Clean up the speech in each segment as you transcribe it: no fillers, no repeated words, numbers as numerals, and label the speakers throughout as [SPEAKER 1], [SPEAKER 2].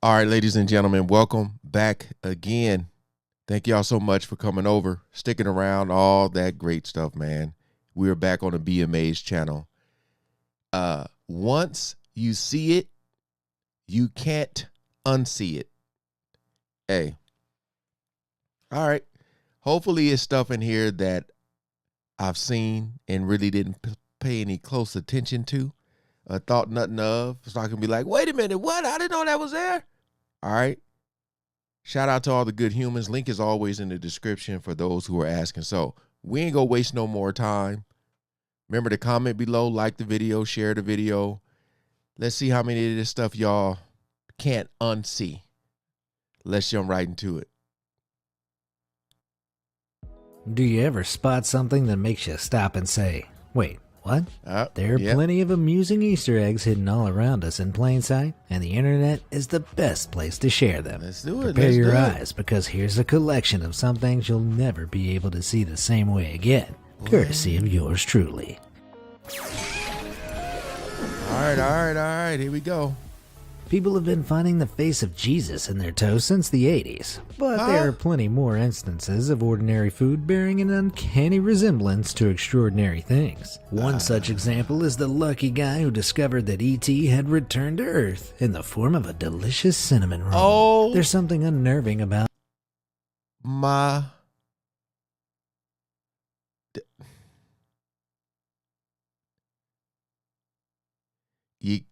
[SPEAKER 1] All right, ladies and gentlemen, welcome back again. Thank y'all so much for coming over, sticking around, all that great stuff, man. We're back on the BMA's channel. Once you see it, you can't unsee it. Hey. All right. Hopefully it's stuff in here that I've seen and really didn't pay any close attention to, thought nothing of. So I can be like, wait a minute, what? I didn't know that was there. All right. Shout out to all the good humans. Link is always in the description for those who are asking. So we ain't gonna waste no more time. Remember to comment below, like the video, share the video. Let's see how many of this stuff y'all can't unsee. Let's jump right into it.
[SPEAKER 2] Do you ever spot something that makes you stop and say, wait, what? There are plenty of amusing Easter eggs hidden all around us in plain sight, and the internet is the best place to share them.
[SPEAKER 1] Let's do it.
[SPEAKER 2] Prepare your eyes, because here's a collection of some things you'll never be able to see the same way again, courtesy of yours truly.
[SPEAKER 1] All right, here we go.
[SPEAKER 2] People have been finding the face of Jesus in their toast since the 80s, but there are plenty more instances of ordinary food bearing an uncanny resemblance to extraordinary things. One such example is the lucky guy who discovered that E.T. had returned to Earth in the form of a delicious cinnamon roll.
[SPEAKER 1] Oh,
[SPEAKER 2] there's something unnerving about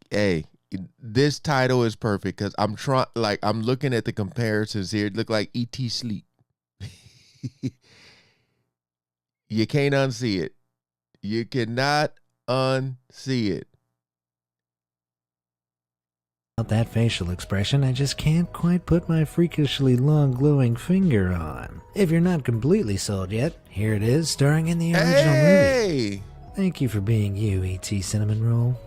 [SPEAKER 1] Hey, this title is perfect because I'm looking at the comparisons here. It look like E.T. sleep. You can't unsee it. You cannot unsee it.
[SPEAKER 2] that facial expression I just can't quite put my freakishly long glowing finger on. If you're not completely sold yet, here it is, starring in the original movie. Thank you for being you, E.T. Cinnamon Roll.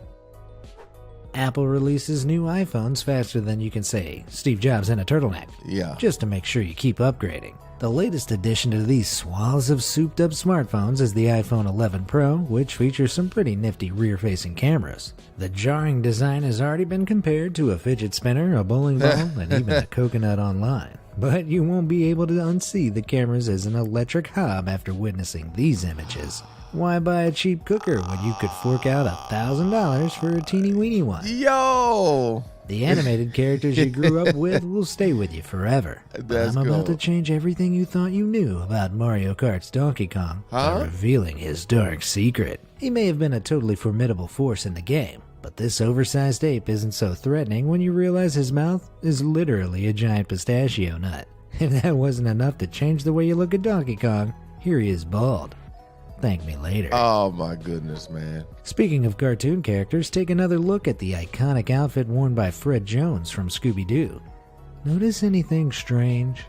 [SPEAKER 2] Apple releases new iPhones faster than you can say Steve Jobs in a turtleneck.
[SPEAKER 1] Yeah.
[SPEAKER 2] Just to make sure you keep upgrading. The latest addition to these swaths of souped-up smartphones is the iPhone 11 Pro, which features some pretty nifty rear-facing cameras. The jarring design has already been compared to a fidget spinner, a bowling ball, and even a coconut online. But you won't be able to unsee the cameras as an electric hob after witnessing these images. Why buy a cheap cooker when you could fork out $1,000 for a teeny-weeny one?
[SPEAKER 1] Yo!
[SPEAKER 2] The animated characters you grew up with will stay with you forever.
[SPEAKER 1] That's
[SPEAKER 2] I'm
[SPEAKER 1] cool.
[SPEAKER 2] about to change everything you thought you knew about Mario Kart's Donkey Kong by revealing his dark secret. He may have been a totally formidable force in the game, but this oversized ape isn't so threatening when you realize his mouth is literally a giant pistachio nut. If that wasn't enough to change the way you look at Donkey Kong, here he is bald. Thank me later.
[SPEAKER 1] Oh my goodness, man.
[SPEAKER 2] Speaking of cartoon characters, take another look at the iconic outfit worn by Fred Jones from Scooby-Doo. Notice anything strange?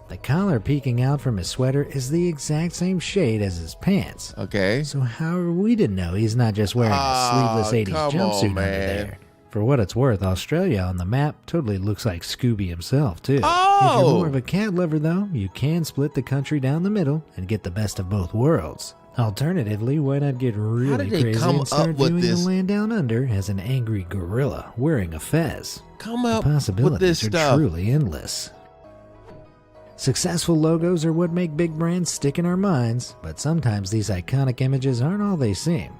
[SPEAKER 2] The collar peeking out from his sweater is the exact same shade as his pants.
[SPEAKER 1] Okay.
[SPEAKER 2] So how are we to know he's not just wearing a sleeveless 80s jumpsuit under there? For what it's worth, Australia on the map totally looks like Scooby himself, too. If you're more of a cat lover, though, you can split the country down the middle and get the best of both worlds. Alternatively, why not get really crazy and start viewing the land down under as an angry gorilla wearing a fez? The possibilities are truly endless. Successful logos are what make big brands stick in our minds, but sometimes these iconic images aren't all they seem.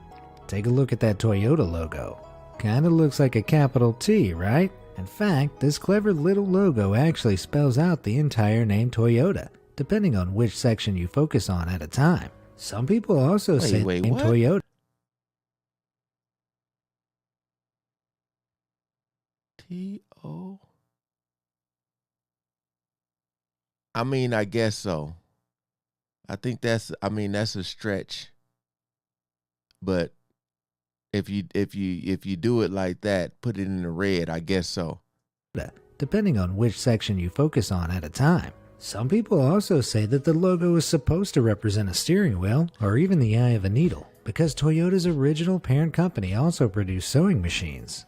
[SPEAKER 2] Take a look at that Toyota logo. Kinda looks like a capital T, right? In fact, this clever little logo actually spells out the entire name Toyota, depending on which section you focus on at a time. Some people also say the name Toyota.
[SPEAKER 1] T-O? I mean, I guess so. I think that's a stretch. But if you do it like that, put it in the red, I guess so.
[SPEAKER 2] Depending on which section you focus on at a time. Some people also say that the logo is supposed to represent a steering wheel or even the eye of a needle, because Toyota's original parent company also produced sewing machines.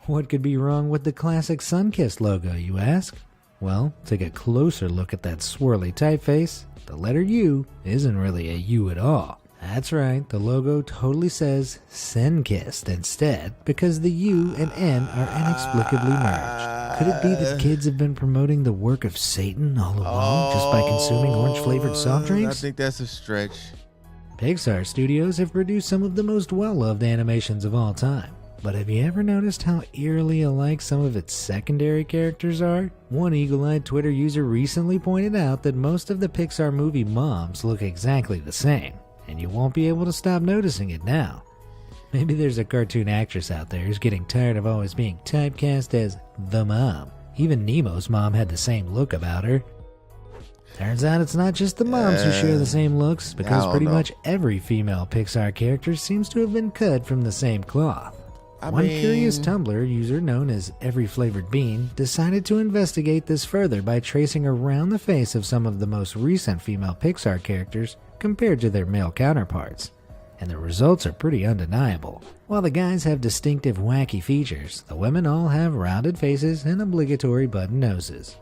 [SPEAKER 2] What could be wrong with the classic Sunkist logo, you ask? Well, take a closer look at that swirly typeface. The letter U isn't really a U at all. That's right, the logo totally says Sun-Kissed instead because the U and N are inexplicably merged. Could it be that kids have been promoting the work of Satan all along just by consuming orange-flavored soft drinks?
[SPEAKER 1] I think that's a stretch.
[SPEAKER 2] Pixar studios have produced some of the most well-loved animations of all time. But have you ever noticed how eerily alike some of its secondary characters are? One eagle-eyed Twitter user recently pointed out that most of the Pixar movie moms look exactly the same, and you won't be able to stop noticing it now. Maybe there's a cartoon actress out there who's getting tired of always being typecast as the mom. Even Nemo's mom had the same look about her. Turns out it's not just the moms who share the same looks, because pretty much every female Pixar character seems to have been cut from the same cloth. One curious Tumblr user known as Every Flavored Bean decided to investigate this further by tracing around the face of some of the most recent female Pixar characters compared to their male counterparts. And the results are pretty undeniable. While the guys have distinctive wacky features, the women all have rounded faces and obligatory button noses.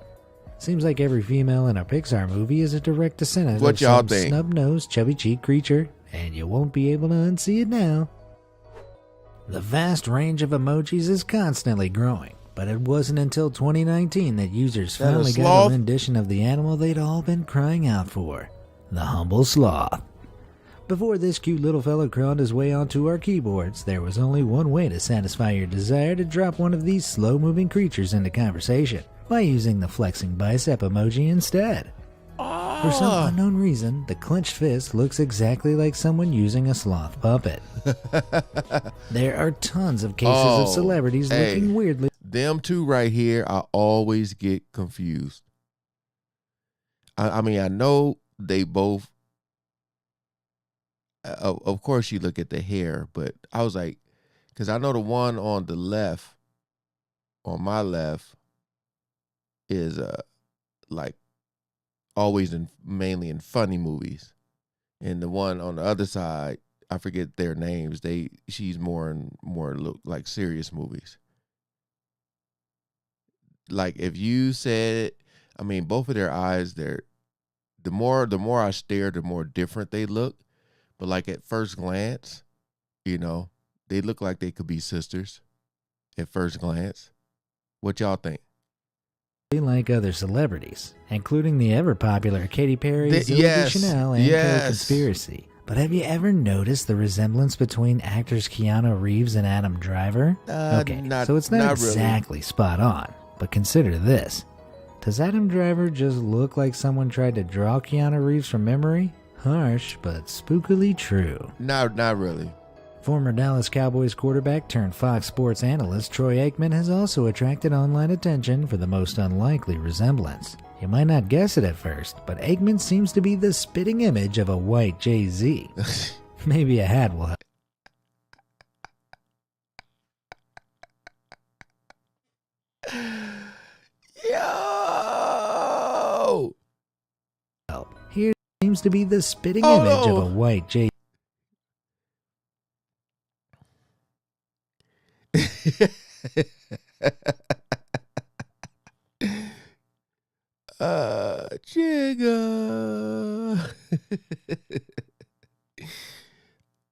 [SPEAKER 2] Seems like every female in a Pixar movie is a direct descendant of some snub-nosed, chubby-cheeked creature, and you won't be able to unsee it now. The vast range of emojis is constantly growing, but it wasn't until 2019 that users finally got a rendition of the animal they'd all been crying out for, the humble sloth. Before this cute little fellow crawled his way onto our keyboards, there was only one way to satisfy your desire to drop one of these slow-moving creatures into conversation, by using the flexing bicep emoji instead. For some unknown reason, the clenched fist looks exactly like someone using a sloth puppet. There are tons of cases of celebrities looking weirdly.
[SPEAKER 1] Them two right here, I always get confused. I mean, I know they both, of course you look at the hair, but I was like, because I know the one on the left, on my left, is like always mainly in funny movies, and the one on the other side, I forget their names. She's more look like serious movies. Like if you said, I mean, both of their eyes, the more I stare, the more different they look. But like at first glance, you know, they look like they could be sisters. At first glance, what y'all think?
[SPEAKER 2] Like other celebrities, including the ever-popular Katy Perry, Zooey Chanel, and Co-Conspiracy. But have you ever noticed the resemblance between actors Keanu Reeves and Adam Driver? So it's not exactly really spot on, but consider this. Does Adam Driver just look like someone tried to draw Keanu Reeves from memory? Harsh, but spookily true.
[SPEAKER 1] Not really.
[SPEAKER 2] Former Dallas Cowboys quarterback turned Fox Sports analyst Troy Aikman has also attracted online attention for the most unlikely resemblance. You might not guess it at first, but Aikman seems to be the spitting image of a white Jay-Z. Maybe a hat will help.
[SPEAKER 1] Yo!
[SPEAKER 2] Here seems to be the spitting image of a white Jay-Z.
[SPEAKER 1] Jigga.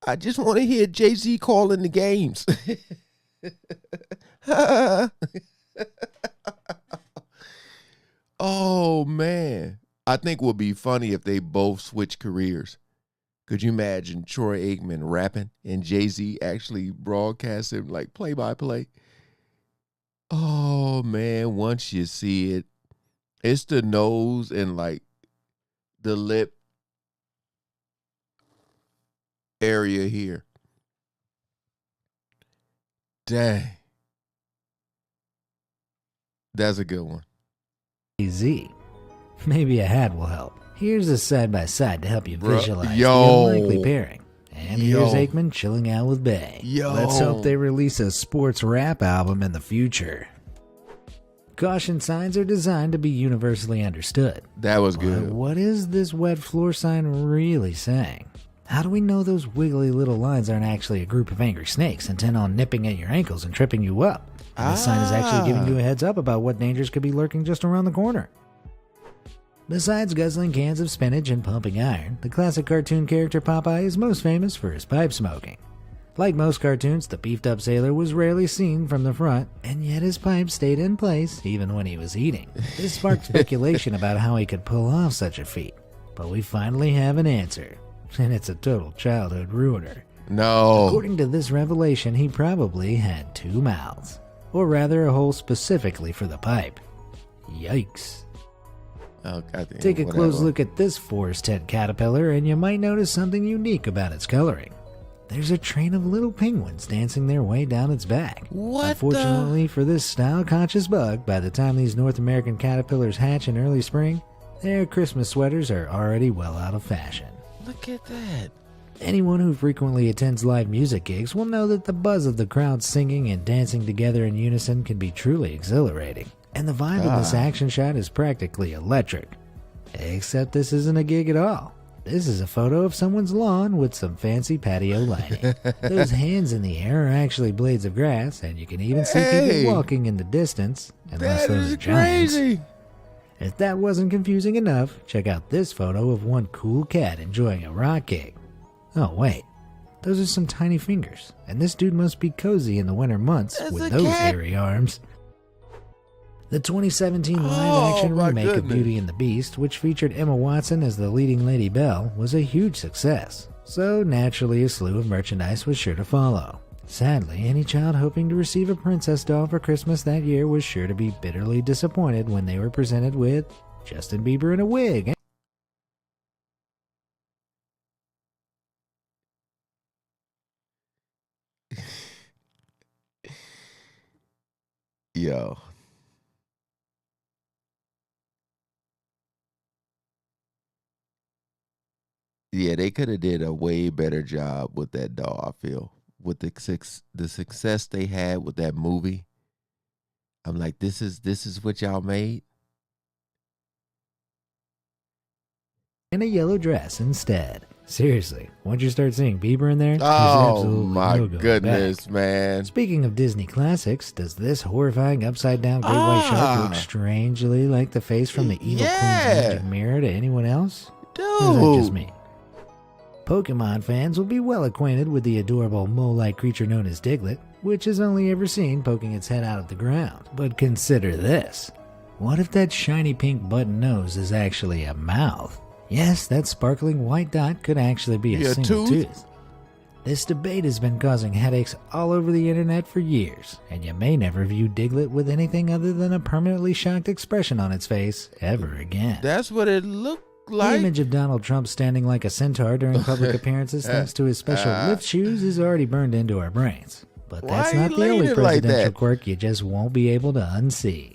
[SPEAKER 1] I just want to hear Jay-Z calling the games. Oh man, I think it would be funny if they both switch careers. Could you imagine Troy Aikman rapping and Jay-Z actually broadcasting like play-by-play? Oh man, once you see it, it's the nose and like the lip area here. Dang. That's a good one.
[SPEAKER 2] Z. Maybe a hat will help. Here's a side-by-side to help you visualize the unlikely pairing. And here's Aikman chilling out with Bay. Let's hope they release a sports rap album in the future. Caution signs are designed to be universally understood.
[SPEAKER 1] That was good.
[SPEAKER 2] What is this wet floor sign really saying? How do we know those wiggly little lines aren't actually a group of angry snakes intent on nipping at your ankles and tripping you up? And the sign is actually giving you a heads up about what dangers could be lurking just around the corner. Besides guzzling cans of spinach and pumping iron, the classic cartoon character Popeye is most famous for his pipe smoking. Like most cartoons, the beefed-up sailor was rarely seen from the front, and yet his pipe stayed in place even when he was eating. This sparked speculation about how he could pull off such a feat. But we finally have an answer, and it's a total childhood ruiner.
[SPEAKER 1] No.
[SPEAKER 2] According to this revelation, he probably had 2 mouths. Or rather, a hole specifically for the pipe. Yikes.
[SPEAKER 1] Oh, goddamn,
[SPEAKER 2] Take a
[SPEAKER 1] whatever.
[SPEAKER 2] close look at this forest tent caterpillar, and you might notice something unique about its coloring. There's a train of little penguins dancing their way down its back.
[SPEAKER 1] What
[SPEAKER 2] Unfortunately for this style-conscious bug, by the time these North American caterpillars hatch in early spring, their Christmas sweaters are already well out of fashion.
[SPEAKER 1] Look at that.
[SPEAKER 2] Anyone who frequently attends live music gigs will know that the buzz of the crowd singing and dancing together in unison can be truly exhilarating. And the vibe of this action shot is practically electric. Except this isn't a gig at all. This is a photo of someone's lawn with some fancy patio lighting. Those hands in the air are actually blades of grass, and you can even see people walking in the distance, unless
[SPEAKER 1] That
[SPEAKER 2] those
[SPEAKER 1] is
[SPEAKER 2] are giants.
[SPEAKER 1] crazy.
[SPEAKER 2] If that wasn't confusing enough, check out this photo of one cool cat enjoying a rock gig. Oh wait, those are some tiny fingers, and this dude must be cozy in the winter months
[SPEAKER 1] That's
[SPEAKER 2] with
[SPEAKER 1] a
[SPEAKER 2] those
[SPEAKER 1] cat.
[SPEAKER 2] hairy arms. The 2017 live-action
[SPEAKER 1] my
[SPEAKER 2] remake of
[SPEAKER 1] goodness.
[SPEAKER 2] Beauty and the Beast, which featured Emma Watson as the leading Lady Belle, was a huge success, so naturally a slew of merchandise was sure to follow. Sadly, any child hoping to receive a princess doll for Christmas that year was sure to be bitterly disappointed when they were presented with Justin Bieber in a wig.
[SPEAKER 1] Yo. Yeah, they could have did a way better job with that doll, I feel. With the success they had with that movie. I'm like, this is what y'all made?
[SPEAKER 2] In a yellow dress instead. Seriously, once you start seeing Bieber in there, there's
[SPEAKER 1] Oh
[SPEAKER 2] absolutely
[SPEAKER 1] my
[SPEAKER 2] no going
[SPEAKER 1] goodness,
[SPEAKER 2] back.
[SPEAKER 1] man.
[SPEAKER 2] Speaking of Disney classics, does this horrifying upside-down great white shark look strangely like the face from the evil Queen's magic mirror to anyone else?
[SPEAKER 1] Dude.
[SPEAKER 2] Or is that just me? Pokemon fans will be well acquainted with the adorable mole-like creature known as Diglett, which is only ever seen poking its head out of the ground. But consider this. What if that shiny pink button nose is actually a mouth? Yes, that sparkling white dot could actually be a single tooth. This debate has been causing headaches all over the internet for years, and you may never view Diglett with anything other than a permanently shocked expression on its face ever again.
[SPEAKER 1] That's what it looked
[SPEAKER 2] The
[SPEAKER 1] like.
[SPEAKER 2] image of Donald Trump standing like a centaur during public appearances thanks to his special lift shoes is already burned into our brains. But that's
[SPEAKER 1] Why
[SPEAKER 2] not
[SPEAKER 1] you
[SPEAKER 2] the only
[SPEAKER 1] leaning like
[SPEAKER 2] presidential
[SPEAKER 1] that?
[SPEAKER 2] quirk you just won't be able to unsee.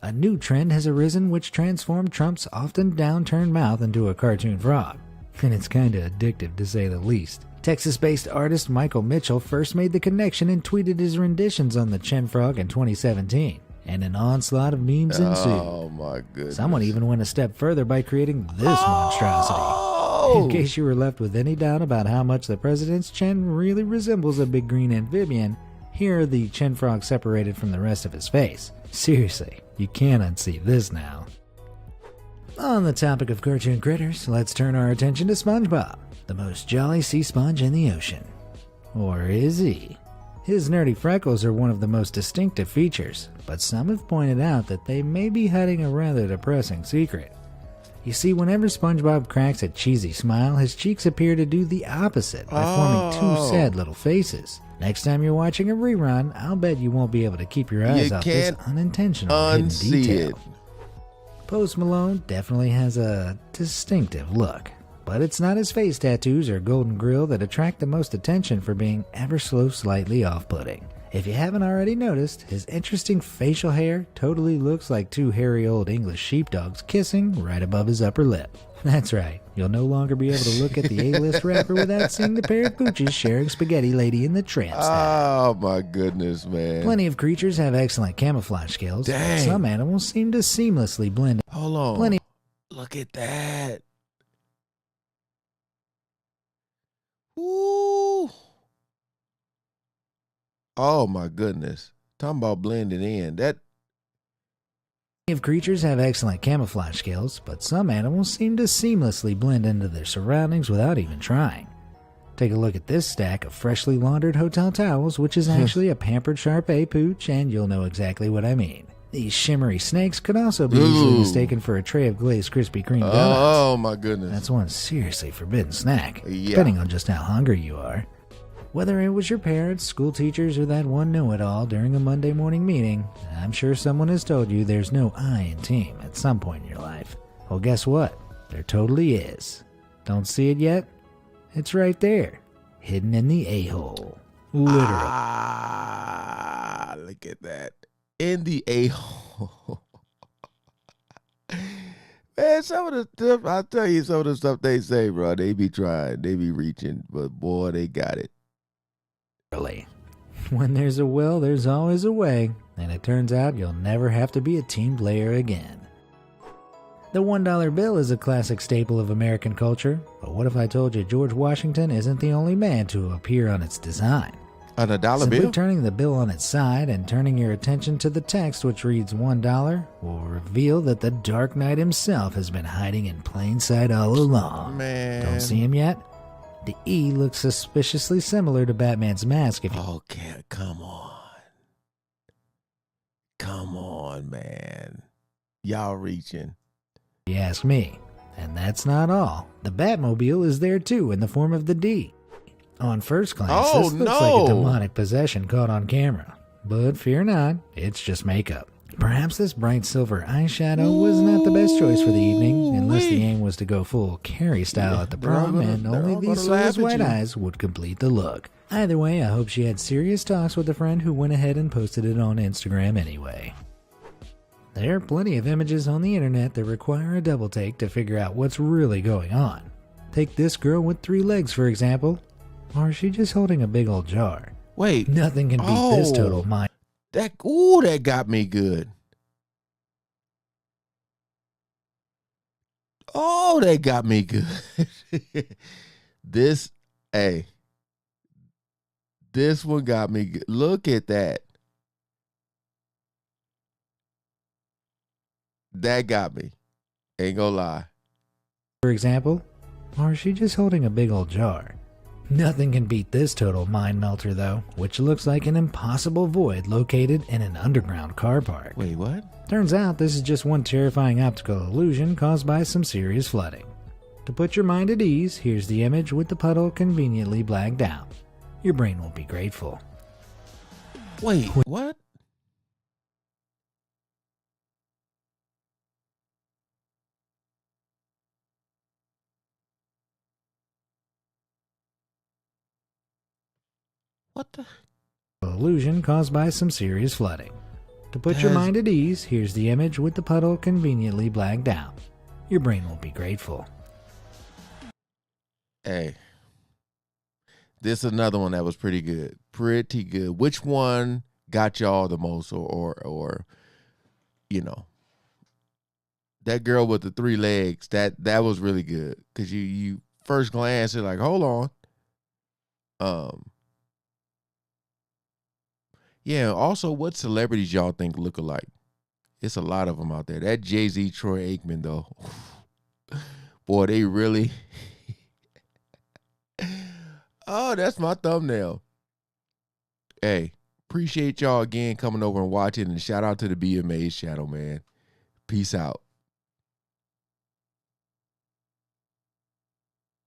[SPEAKER 2] A new trend has arisen which transformed Trump's often downturned mouth into a cartoon frog. And it's kinda addictive to say the least. Texas-based artist Michael Mitchell first made the connection and tweeted his renditions on the Chen frog in 2017. And an onslaught of memes ensued.
[SPEAKER 1] Oh my goodness.
[SPEAKER 2] Someone even went a step further by creating this monstrosity.
[SPEAKER 1] Oh!
[SPEAKER 2] In case you were left with any doubt about how much the president's chin really resembles a big green amphibian, here are the chin frogs separated from the rest of his face. Seriously, you can't unsee this now. On the topic of cartoon critters, let's turn our attention to SpongeBob, the most jolly sea sponge in the ocean. Or is he? His nerdy freckles are one of the most distinctive features, but some have pointed out that they may be hiding a rather depressing secret. You see, whenever SpongeBob cracks a cheesy smile, his cheeks appear to do the opposite by forming two sad little faces. Next time you're watching a rerun, I'll bet you won't be able to keep your eyes off this unintentional hidden detail. Post Malone definitely has a distinctive look, but it's not his face tattoos or golden grill that attract the most attention for being ever so slightly off-putting. If you haven't already noticed, his interesting facial hair totally looks like two hairy old English sheepdogs kissing right above his upper lip. That's right, you'll no longer be able to look at the A-list rapper without seeing the pair of pooches sharing Spaghetti Lady in the tramp style.
[SPEAKER 1] Oh my goodness, man.
[SPEAKER 2] Plenty of creatures have excellent camouflage skills.
[SPEAKER 1] Dang.
[SPEAKER 2] Some animals seem to seamlessly blend.
[SPEAKER 1] Hold on.
[SPEAKER 2] Plenty.
[SPEAKER 1] Look at that. Ooh. Oh my goodness. Talking about blending in.
[SPEAKER 2] Many of creatures have excellent camouflage skills, but some animals seem to seamlessly blend into their surroundings without even trying. Take a look at this stack of freshly laundered hotel towels, which is actually a pampered Shar-Pei pooch, and you'll know exactly what I mean. These shimmery snakes could also be easily mistaken for a tray of glazed Krispy Kreme donuts.
[SPEAKER 1] Oh my goodness.
[SPEAKER 2] That's one seriously forbidden snack, depending on just how hungry you are. Whether it was your parents, school teachers, or that one know-it-all during a Monday morning meeting, I'm sure someone has told you there's no I in team at some point in your life. Well, guess what? There totally is. Don't see it yet? It's right there, hidden in the a-hole. Literally.
[SPEAKER 1] Ah, look at that. In the a-hole. Man, some of the stuff, I'll tell you some of the stuff they say, bro. They be trying, they be reaching, but boy, they got it.
[SPEAKER 2] When there's a will, there's always a way, and it turns out you'll never have to be a team player again. The $1 bill is a classic staple of American culture, but what if I told you George Washington isn't the only man to appear on its design?
[SPEAKER 1] On a dollar
[SPEAKER 2] Simply
[SPEAKER 1] bill?
[SPEAKER 2] turning the bill on its side and turning your attention to the text, which reads $1, will reveal that the Dark Knight himself has been hiding in plain sight all along.
[SPEAKER 1] Man.
[SPEAKER 2] Don't see him yet? The E looks suspiciously similar to Batman's mask if you...
[SPEAKER 1] Okay, come on. Come on, man. Y'all reaching.
[SPEAKER 2] You ask me. And that's not all. The Batmobile is there too in the form of the D. On first glance, this looks like a demonic possession caught on camera. But fear not, it's just makeup. Perhaps this bright silver eyeshadow was not the best choice for the evening, unless the aim was to go full Carrie style at the prom, and only these soulless white eyes would complete the look. Either way, I hope she had serious talks with a friend who went ahead and posted it on Instagram anyway. There are plenty of images on the internet that require a double take to figure out what's really going on. Take this girl with 3 legs, for example. Or is she just holding a big old jar?
[SPEAKER 1] Wait.
[SPEAKER 2] Nothing can beat this total mind.
[SPEAKER 1] That got me good. Oh, that got me good. This one got me good. Look at that. That got me. Ain't gonna lie.
[SPEAKER 2] For example, or is she just holding a big old jar? Nothing can beat this total mind melter though, which looks like an impossible void located in an underground car park.
[SPEAKER 1] Wait, what?
[SPEAKER 2] Turns out this is just one terrifying optical illusion caused by some serious flooding. To put your mind at ease, here's the image with the puddle conveniently blacked out. Your brain will be grateful.
[SPEAKER 1] Wait, what? What the?
[SPEAKER 2] Illusion caused by some serious flooding. To put your mind at ease, here's the image with the puddle conveniently blacked out. Your brain will be grateful.
[SPEAKER 1] Hey, this is another one that was pretty good. Pretty good. Which one got y'all the most, or you know, that girl with the 3 legs? That was really good because you first glance you're like, hold on. Yeah, also, what celebrities y'all think look alike? It's a lot of them out there. That Jay-Z, Troy Aikman, though. Boy, they really... Oh, that's my thumbnail. Hey, appreciate y'all again coming over and watching, and shout out to the BMA Shadow, man. Peace out.